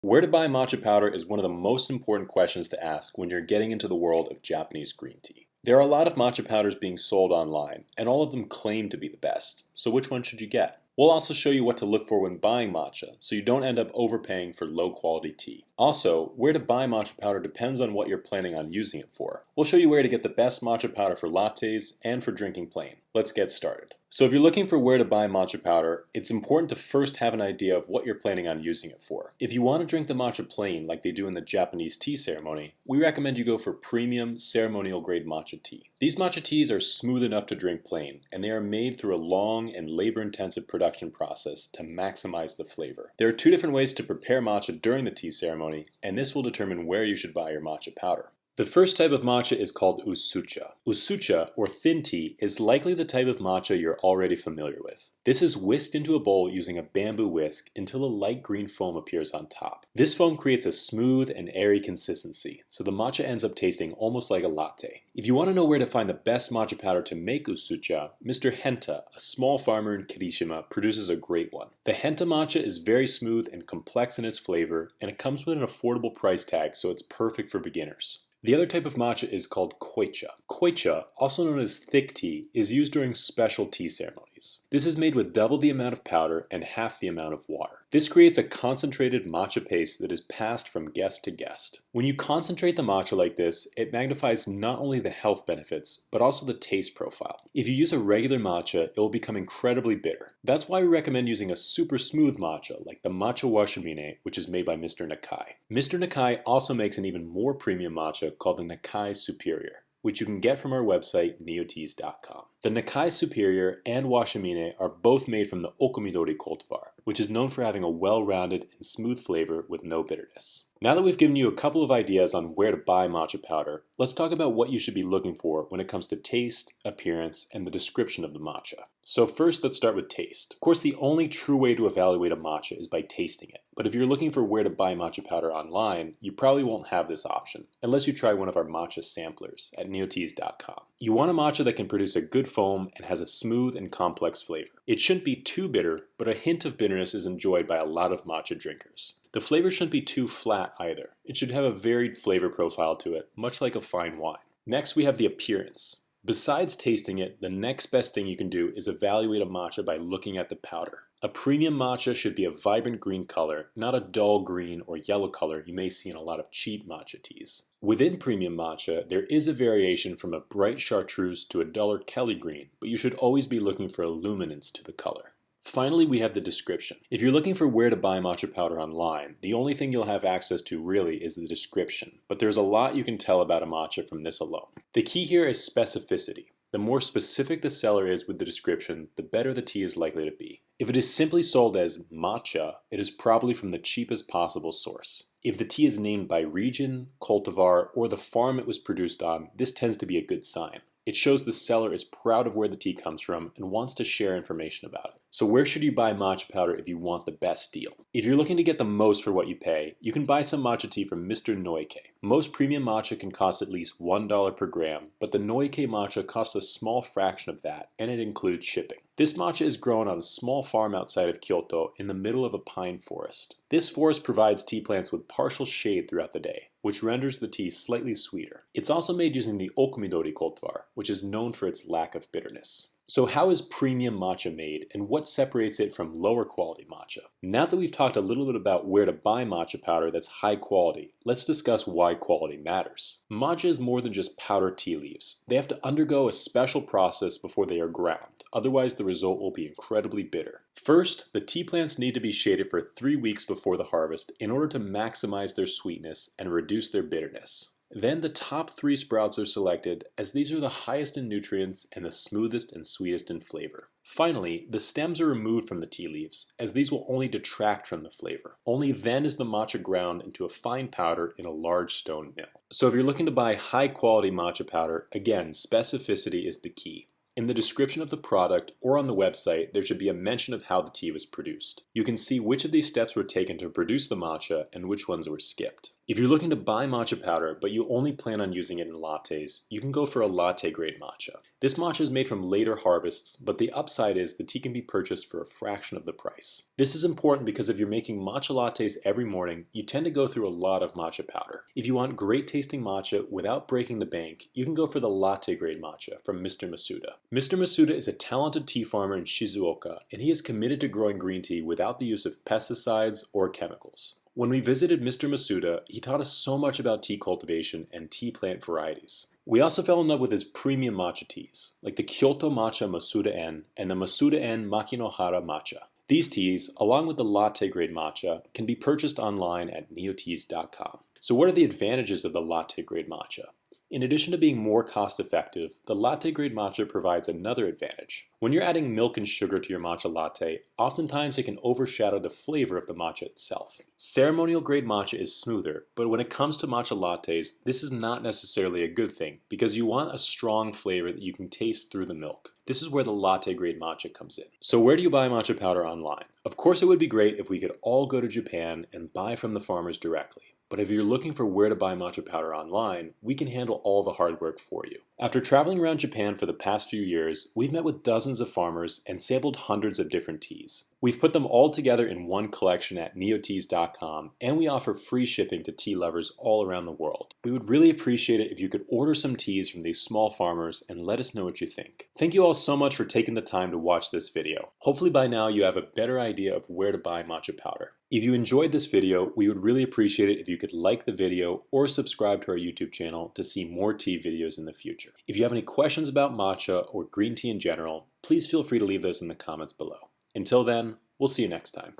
Where to buy matcha powder is one of the most important questions to ask when you're getting into the world of Japanese green tea. There are a lot of matcha powders being sold online, and all of them claim to be the best, so which one should you get? We'll also show you what to look for when buying matcha, so you don't end up overpaying for low quality tea. Also, where to buy matcha powder depends on what you're planning on using it for. We'll show you where to get the best matcha powder for lattes and for drinking plain. Let's get started. So if you're looking for where to buy matcha powder, it's important to first have an idea of what you're planning on using it for. If you want to drink the matcha plain like they do in the Japanese tea ceremony, we recommend you go for premium ceremonial grade matcha tea. These matcha teas are smooth enough to drink plain, and they are made through a long and labor-intensive production process to maximize the flavor. There are two different ways to prepare matcha during the tea ceremony, and this will determine where you should buy your matcha powder. The first type of matcha is called Usucha. Usucha, or thin tea, is likely the type of matcha you're already familiar with. This is whisked into a bowl using a bamboo whisk until a light green foam appears on top. This foam creates a smooth and airy consistency, so the matcha ends up tasting almost like a latte. If you want to know where to find the best matcha powder to make Usucha, Mr. Henta, a small farmer in Kirishima, produces a great one. The Henta matcha is very smooth and complex in its flavor, and it comes with an affordable price tag, so it's perfect for beginners. The other type of matcha is called Koicha. Koicha, also known as thick tea, is used during special tea ceremonies. This is made with double the amount of powder and half the amount of water. This creates a concentrated matcha paste that is passed from guest to guest. When you concentrate the matcha like this, it magnifies not only the health benefits, but also the taste profile. If you use a regular matcha, it will become incredibly bitter. That's why we recommend using a super smooth matcha, like the matcha washimine, which is made by Mr. Nakai. Mr. Nakai also makes an even more premium matcha called the Nakai Superior, which you can get from our website, neoteas.com. The Nakai Superior and Washimine are both made from the Okomidori cultivar, which is known for having a well-rounded and smooth flavor with no bitterness. Now that we've given you a couple of ideas on where to buy matcha powder, let's talk about what you should be looking for when it comes to taste, appearance, and the description of the matcha. So first, let's start with taste. Of course, the only true way to evaluate a matcha is by tasting it. But if you're looking for where to buy matcha powder online, you probably won't have this option, unless you try one of our matcha samplers at neoteas.com. You want a matcha that can produce a good foam and has a smooth and complex flavor. It shouldn't be too bitter, but a hint of bitterness is enjoyed by a lot of matcha drinkers. The flavor shouldn't be too flat either. It should have a varied flavor profile to it, much like a fine wine. Next, we have the appearance. Besides tasting it, the next best thing you can do is evaluate a matcha by looking at the powder. A premium matcha should be a vibrant green color, not a dull green or yellow color you may see in a lot of cheap matcha teas. Within premium matcha, there is a variation from a bright chartreuse to a duller Kelly green, but you should always be looking for a luminance to the color. Finally, we have the description. If you're looking for where to buy matcha powder online, the only thing you'll have access to really is the description, but there's a lot you can tell about a matcha from this alone. The key here is specificity. The more specific the seller is with the description, the better the tea is likely to be. If it is simply sold as matcha, it is probably from the cheapest possible source. If the tea is named by region, cultivar, or the farm it was produced on, this tends to be a good sign. It shows the seller is proud of where the tea comes from and wants to share information about it. So where should you buy matcha powder if you want the best deal? If you're looking to get the most for what you pay, you can buy some matcha tea from Mr. Noike. Most premium matcha can cost at least $1 per gram, but the Noike matcha costs a small fraction of that, and it includes shipping. This matcha is grown on a small farm outside of Kyoto in the middle of a pine forest. This forest provides tea plants with partial shade throughout the day, which renders the tea slightly sweeter. It's also made using the Okomidori cultivar, which is known for its lack of bitterness. So how is premium matcha made, and what separates it from lower quality matcha? Now that we've talked a little bit about where to buy matcha powder that's high quality, let's discuss why quality matters. Matcha is more than just powdered tea leaves. They have to undergo a special process before they are ground. Otherwise, the result will be incredibly bitter. First, the tea plants need to be shaded for 3 weeks before the harvest in order to maximize their sweetness and reduce their bitterness. Then the top 3 sprouts are selected, as these are the highest in nutrients and the smoothest and sweetest in flavor. Finally, the stems are removed from the tea leaves, as these will only detract from the flavor. Only then is the matcha ground into a fine powder in a large stone mill. So if you're looking to buy high quality matcha powder, again, specificity is the key. In the description of the product or on the website, there should be a mention of how the tea was produced. You can see which of these steps were taken to produce the matcha and which ones were skipped. If you're looking to buy matcha powder, but you only plan on using it in lattes, you can go for a latte-grade matcha. This matcha is made from later harvests, but the upside is the tea can be purchased for a fraction of the price. This is important because if you're making matcha lattes every morning, you tend to go through a lot of matcha powder. If you want great tasting matcha without breaking the bank, you can go for the latte-grade matcha from Mr. Masuda. Mr. Masuda is a talented tea farmer in Shizuoka, and he is committed to growing green tea without the use of pesticides or chemicals. When we visited Mr. Masuda, he taught us so much about tea cultivation and tea plant varieties. We also fell in love with his premium matcha teas, like the Kyoto Matcha Masuda-en and the Masuda-en Makinohara Matcha. These teas, along with the latte-grade matcha, can be purchased online at neoteas.com. So what are the advantages of the latte-grade matcha? In addition to being more cost-effective, the latte-grade matcha provides another advantage. When you're adding milk and sugar to your matcha latte, oftentimes it can overshadow the flavor of the matcha itself. Ceremonial-grade matcha is smoother, but when it comes to matcha lattes, this is not necessarily a good thing because you want a strong flavor that you can taste through the milk. This is where the latte-grade matcha comes in. So where do you buy matcha powder online? Of course, it would be great if we could all go to Japan and buy from the farmers directly. But if you're looking for where to buy matcha powder online, we can handle all the hard work for you. After traveling around Japan for the past few years, we've met with dozens of farmers and sampled hundreds of different teas. We've put them all together in one collection at neoteas.com, and we offer free shipping to tea lovers all around the world. We would really appreciate it if you could order some teas from these small farmers and let us know what you think. Thank you all so much for taking the time to watch this video. Hopefully by now you have a better idea of where to buy matcha powder. If you enjoyed this video, we would really appreciate it if you could like the video or subscribe to our YouTube channel to see more tea videos in the future. If you have any questions about matcha or green tea in general, please feel free to leave those in the comments below. Until then, we'll see you next time.